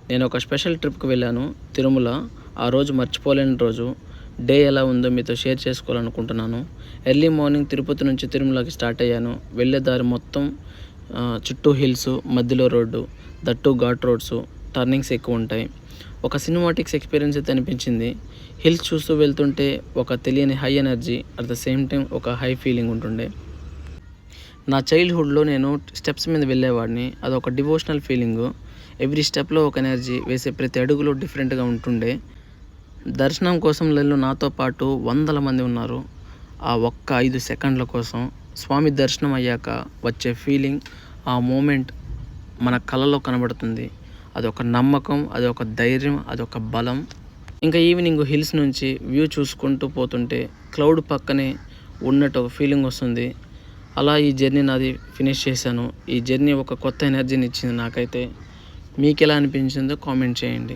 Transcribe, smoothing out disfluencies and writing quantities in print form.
నేను ఒక స్పెషల్ ట్రిప్కి వెళ్ళాను తిరుమల. ఆ రోజు మర్చిపోలేని రోజు. డే ఎలా ఉందో మీతో షేర్ చేసుకోవాలనుకుంటున్నాను. ఎర్లీ మార్నింగ్ తిరుపతి నుంచి తిరుమలకి స్టార్ట్ అయ్యాను. వెళ్ళే దారి మొత్తం చుట్టూ హిల్స్, మధ్యలో road, that ghat roads, turnings ఎక్కువ ఉంటాయి. ఒక సినిమాటిక్స్ ఎక్స్పీరియన్స్ అయితే అనిపించింది. హిల్స్ చూస్తూ వెళ్తుంటే ఒక తెలియని high energy, at the same time ఒక హై ఫీలింగ్ ఉంటుండే. నా చైల్డ్హుడ్లో నేను స్టెప్స్ మీద వెళ్ళేవాడిని. అదొక డివోషనల్ ఫీలింగు. ఎవ్రీ స్టెప్లో ఒక ఎనర్జీ, వేసే ప్రతి అడుగులో డిఫరెంట్గా ఉంటుండే. దర్శనం కోసం లైన్లో నాతో పాటు వందల మంది ఉన్నారు. ఆ ఒక్క 5 సెకండ్ల కోసం స్వామి దర్శనం అయ్యాక వచ్చే ఫీలింగ్, ఆ మూమెంట్ మన కళ్ళలో కనబడుతుంది. అదొక నమ్మకం, అదొక ధైర్యం, అదొక బలం. ఇంకా ఈవినింగ్ హిల్స్ నుంచి వ్యూ చూసుకుంటూ పోతుంటే క్లౌడ్ పక్కనే ఉన్నట్టు ఒక ఫీలింగ్ వస్తుంది. అలా ఈ జర్నీ నాది ఫినిష్ చేశాను. ఈ జర్నీ ఒక కొత్త ఎనర్జీని ఇచ్చింది నాకైతే. మీకు ఎలా అనిపించిందో కామెంట్ చేయండి.